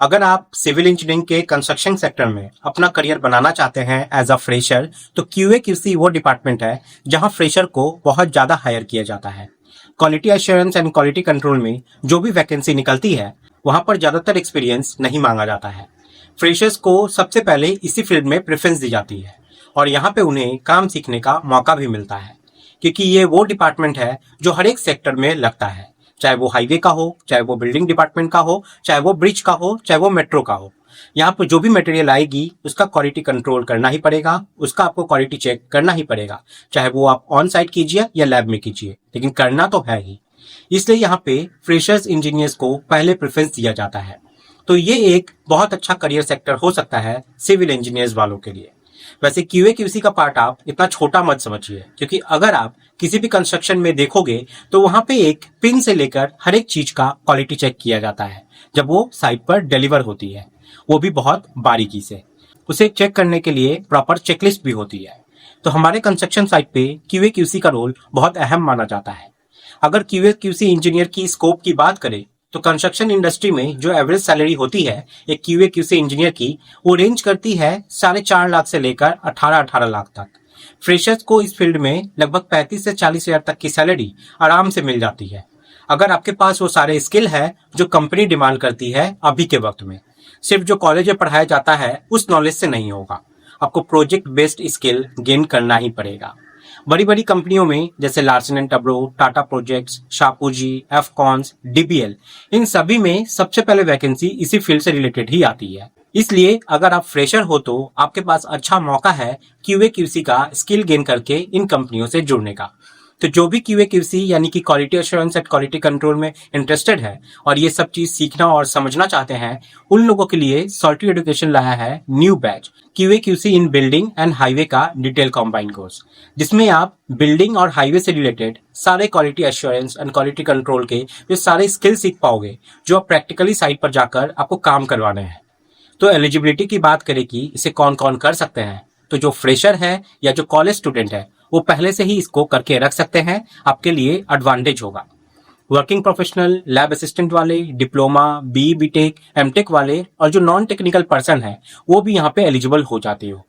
अगर आप civil engineering के कंस्ट्रक्शन सेक्टर में अपना करियर बनाना चाहते हैं एज अ फ्रेशर, तो क्यूए क्यूसी वो डिपार्टमेंट है जहां फ्रेशर को बहुत ज्यादा हायर किया जाता है। Quality assurance and quality control में जो भी वैकेंसी निकलती है वहां पर ज्यादातर एक्सपीरियंस नहीं मांगा जाता है। फ्रेशर्स को सबसे पहले इसी फील्ड में प्रेफरेंस दी जाती है और यहाँ पे उन्हें काम सीखने का मौका भी मिलता है, क्योंकि ये वो डिपार्टमेंट है जो हर एक सेक्टर में लगता है, चाहे वो हाईवे का हो, चाहे वो बिल्डिंग डिपार्टमेंट का हो, चाहे वो ब्रिज का हो, चाहे वो मेट्रो का हो। यहाँ पर जो भी मटेरियल आएगी उसका क्वालिटी कंट्रोल करना ही पड़ेगा, उसका आपको क्वालिटी चेक करना ही पड़ेगा, चाहे वो आप ऑन साइट कीजिए या लैब में कीजिए, लेकिन करना तो है ही। इसलिए यहाँ पे फ्रेशर्स इंजीनियर्स को पहले प्रेफरेंस दिया जाता है। तो ये एक बहुत अच्छा करियर सेक्टर हो सकता है सिविल इंजीनियर्स वालों के लिए। वैसे क्यूए क्यूसी का पार्ट आप इतना छोटा मत समझिए, क्योंकि अगर आप किसी भी कंस्ट्रक्शन में देखोगे तो वहां पे एक पिन से लेकर हर एक चीज का क्वालिटी चेक किया जाता है जब वो साइट पर डिलीवर होती है, वो भी बहुत बारीकी से। उसे चेक करने के लिए प्रॉपर चेकलिस्ट भी होती है। तो हमारे कंस्ट्रक्शन साइट पे क्यूए क्यूसी का रोल बहुत अहम माना जाता है। अगर क्यूए क्यूसी इंजीनियर की स्कोप की बात करें तो कंस्ट्रक्शन इंडस्ट्री में जो एवरेज सैलरी होती है एक क्यूए क्यूसी इंजीनियर की, वो रेंज करती है 4.5 लाख से लेकर 18 लाख तक। फ्रेशर्स को इस फील्ड में लगभग 35 से 40 हजार तक की सैलरी आराम से मिल जाती है, अगर आपके पास वो सारे स्किल है जो कंपनी डिमांड करती है अभी के वक्त में। सिर्फ जो कॉलेज में पढ़ाया जाता है उस नॉलेज से नहीं होगा, आपको प्रोजेक्ट बेस्ड स्किल गेन करना ही पड़ेगा। बड़ी बड़ी कंपनियों में जैसे Larsen and Toubro, Tata projects, Shapoorji, Afcons, DPL, इन सभी में सबसे पहले वैकेंसी इसी फील्ड से रिलेटेड ही आती है। इसलिए अगर आप फ्रेशर हो तो आपके पास अच्छा मौका है क्यूए क्यूसी का स्किल गेन करके इन कंपनियों से जुड़ने का। तो जो भी क्यूए क्यूसी यानी कि quality assurance and quality control में इंटरेस्टेड है और ये सब चीज सीखना और समझना चाहते हैं, उन लोगों के लिए सॉल्टी एजुकेशन लाया है new batch QA QC in building and highway का डिटेल कॉम्बाइंड कोर्स, जिसमें आप बिल्डिंग और हाईवे से रिलेटेड सारे quality assurance and quality control के वे सारे स्किल सीख पाओगे जो आप प्रैक्टिकली साइट पर जाकर आपको काम करवाने हैं। तो एलिजिबिलिटी की बात करें कि इसे कौन कौन कर सकते हैं, तो जो फ्रेशर है या जो कॉलेज स्टूडेंट है वो पहले से ही इसको करके रख सकते हैं, आपके लिए एडवांटेज होगा। वर्किंग प्रोफेशनल, लैब असिस्टेंट वाले, डिप्लोमा, बी बीटेक, एमटेक वाले और जो नॉन टेक्निकल पर्सन है वो भी यहाँ पे एलिजिबल हो जाते हो।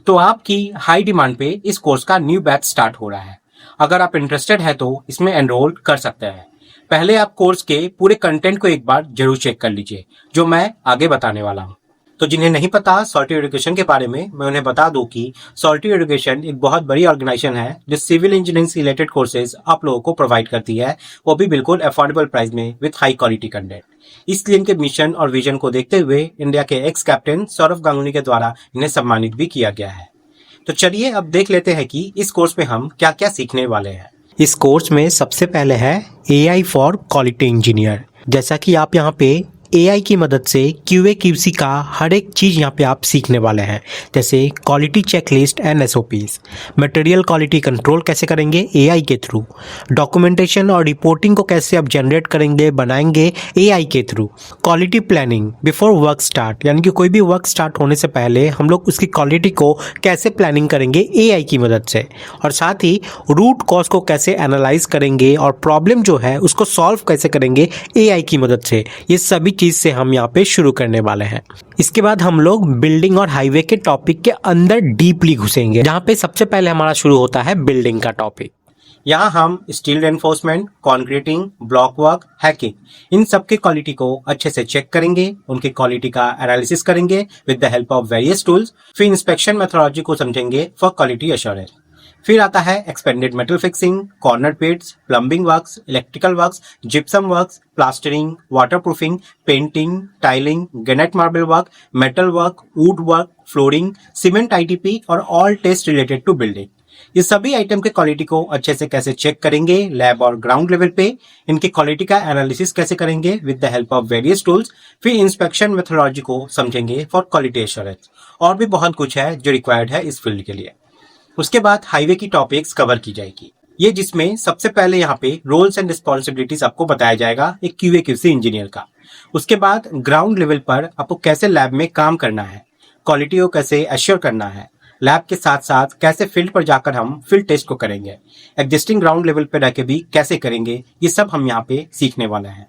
तो आपकी हाई डिमांड पे इस कोर्स का न्यू बैच स्टार्ट हो रहा है। अगर आप इंटरेस्टेड है तो इसमें एनरोल कर सकते हैं। पहले आप कोर्स के पूरे कंटेंट को एक बार जरूर चेक कर लीजिए, जो मैं आगे बताने वाला हूँ। तो जिन्हें नहीं पता सॉल्टी एजुकेशन के बारे में, मैं उन्हें बता दूं कि सॉल्टी एजुकेशन एक बहुत बड़ी ऑर्गेनाइजेशन है जो सिविल इंजीनियरिंग से रिलेटेड कोर्सेज आप लोगों को प्रोवाइड करती है, वो भी बिल्कुल अफोर्डेबल प्राइस में विद हाई क्वालिटी कंटेंट। इसलिए इनके मिशन और विजन को देखते हुए इंडिया के एक्स कैप्टन सौरव गांगुली के द्वारा इन्हें सम्मानित भी किया गया है। तो चलिए अब देख लेते हैं कि इस कोर्स में हम क्या क्या सीखने वाले हैं। इस कोर्स में सबसे पहले है AI फॉर क्वालिटी इंजीनियर। जैसा कि आप यहाँ पे AI की मदद से QA QC का हर एक चीज़ यहाँ पे आप सीखने वाले हैं, जैसे quality checklist and SOPs, material quality control कैसे करेंगे AI के थ्रू, डॉक्यूमेंटेशन और रिपोर्टिंग को कैसे आप जनरेट करेंगे बनाएंगे AI के through, quality planning before work start, यानी कि कोई भी वर्क स्टार्ट होने से पहले हम लोग उसकी क्वालिटी को कैसे प्लानिंग करेंगे AI की मदद से, और साथ ही रूट कॉज को कैसे एनालाइज करेंगे और प्रॉब्लम जो है उसको सॉल्व कैसे करेंगे AI की मदद से। ये सभी चीज से हम यहाँ पे शुरू करने वाले हैं। इसके बाद हम लोग बिल्डिंग और हाईवे के टॉपिक के अंदर डीपली घुसेंगे, जहाँ पे सबसे पहले हमारा शुरू होता है बिल्डिंग का टॉपिक। यहाँ हम steel reinforcement, concreting, block work, hacking, इन सब के क्वालिटी को अच्छे से चेक करेंगे, उनकी क्वालिटी का एनालिसिस करेंगे with the help of various tools. फिर इंस्पेक्शन मेथोडोलॉजी को समझेंगे फॉर क्वालिटी एश्योरेंस। फिर आता है expanded metal fixing, corner pits, plumbing works, electrical works, gypsum works, plastering, waterproofing, painting, tiling, granite marble work, metal work, wood work, flooring, cement ITP और all test related to building. ये सभी item के quality को अच्छे से कैसे check करेंगे lab और ग्राउंड लेवल पे, इनकी क्वालिटी का एनालिसिस कैसे करेंगे with the help of various tools. फिर इंस्पेक्शन मेथोडोलॉजी को समझेंगे फॉर क्वालिटी एश्योरेंस। और भी बहुत कुछ है जो रिक्वायर्ड है इस फील्ड के लिए। उसके बाद हाईवे की टॉपिक्स कवर की जाएगी, ये जिसमें सबसे पहले यहाँ पे रोल्स एंड रिस्पॉन्सिबिलिटीज आपको बताया जाएगा एक क्यूए क्यूसी इंजीनियर का। उसके बाद ग्राउंड लेवल पर आपको कैसे लैब में काम करना है, क्वालिटी को कैसे एश्योर करना है, लैब के साथ साथ कैसे फील्ड पर जाकर हम फील्ड टेस्ट को करेंगे, एग्जिस्टिंग ग्राउंड लेवल पर रह के भी कैसे करेंगे, ये सब हम यहाँ पे सीखने वाले हैं।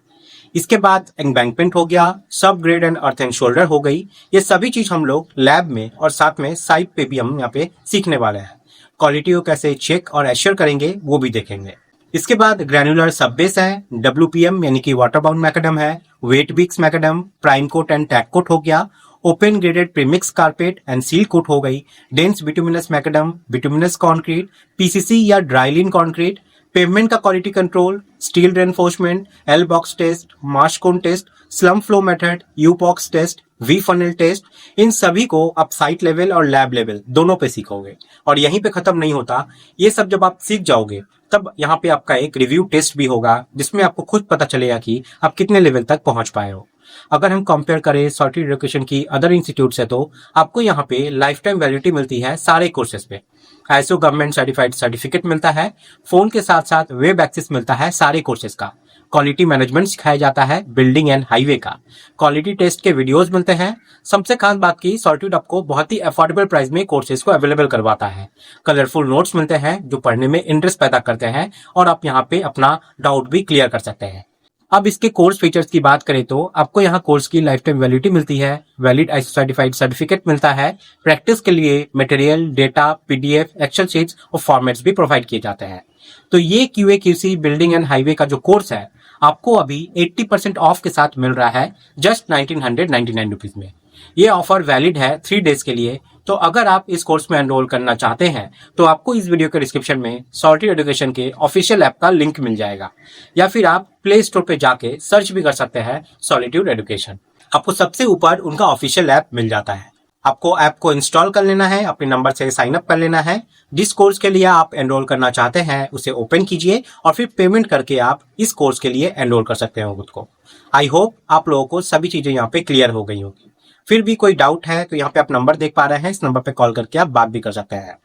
इसके बाद एम्बैंकमेंट हो गया, सब grade and earth and shoulder हो गई। ये सभी चीज हम लोग लैब में और साथ में साइट पे भी हम यहाँ पे सीखने वाले हैं। क्वालिटी को कैसे चेक और एश्योर करेंगे वो भी देखेंगे। इसके बाद ग्रैन्युलर सब बेस है, WPM यानी कि वाटर बाउंड मैकेडम है, wet mix macadam, prime coat and tack coat हो गया, open graded premix carpet and seal coat हो गई, dense bituminous macadam, bituminous concrete, PCC या ड्राइलिन कॉन्क्रीट, पेवमेंट का quality control, steel reinforcement, L box test, marsh cone test, slump flow method, U box test, V funnel test, इन सभी को आप site level और lab level दोनों पे सीखोगे। और यहीं पे खत्म नहीं होता, ये सब जब आप सीख जाओगे तब यहाँ पे आपका एक रिव्यू टेस्ट भी होगा, जिसमें आपको खुद पता चलेगा कि आप कितने लेवल तक पहुंच पाए हो। अगर हम कंपेयर करें सॉर्टेड एजुकेशन की अदर इंस्टीट्यूट से, तो आपको यहाँ पे लाइफ टाइम वैलिडिटी मिलती है सारे कोर्सेज पे। ISO गवर्नमेंट सर्टिफाइड सर्टिफिकेट मिलता है, फोन के साथ साथ वेब एक्सेस मिलता है सारे कोर्सेज का, क्वालिटी मैनेजमेंट सिखाया जाता है, बिल्डिंग एंड हाईवे का, क्वालिटी टेस्ट के वीडियोस मिलते हैं। सबसे खास बात की सॉर्टेड आपको बहुत ही अफोर्डेबल प्राइस में कोर्सेज को अवेलेबल करवाता है। कलरफुल नोट्स मिलते हैं जो पढ़ने में इंटरेस्ट पैदा करते हैं और आप यहाँ पे अपना डाउट भी क्लियर कर सकते हैं। अब इसके कोर्स फीचर्स की बात करें तो आपको यहाँ कोर्स की लाइफ टाइम वैलिडिटी मिलती है, वैलिड ISO सर्टिफाइड सर्टिफिकेट मिलता है, प्रैक्टिस के लिए material, data, PDF, Excel sheets और फॉर्मेट्स भी प्रोवाइड किए जाते हैं। तो ये QA QC building and highway का जो कोर्स है आपको अभी 80% ऑफ के साथ मिल रहा है जस्ट 1999 रुपीज में। ये ऑफर वैलिड है 3 डेज के लिए। तो अगर आप इस कोर्स में एनरोल करना चाहते हैं तो आपको इस वीडियो के डिस्क्रिप्शन में सॉर्टेड एजुकेशन के ऑफिशियल ऐप का लिंक मिल जाएगा, या फिर आप प्ले स्टोर पे जाके सर्च भी कर सकते हैं सॉलिट्यूड एजुकेशन। आपको सबसे ऊपर उनका ऑफिशियल ऐप मिल जाता है। आपको ऐप को इंस्टॉल कर लेना है, अपने नंबर से साइन अप कर लेना है। जिस कोर्स के लिए आप एनरोल करना चाहते हैं उसे ओपन कीजिए और फिर पेमेंट करके आप इस कोर्स के लिए एनरोल कर सकते हैं खुद को। आई होप आप लोगों को सभी चीजें यहाँ पे क्लियर हो गई होगी। फिर भी कोई डाउट है तो यहाँ पे आप नंबर देख पा रहे हैं, इस नंबर पे कॉल करके आप बात भी कर सकते हैं।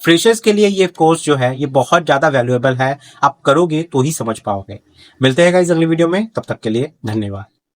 फ्रेशर्स के लिए ये कोर्स जो है ये बहुत ज्यादा वैल्यूएबल है, आप करोगे तो ही समझ पाओगे। मिलते हैं गाइस अगली वीडियो में, तब तक के लिए धन्यवाद।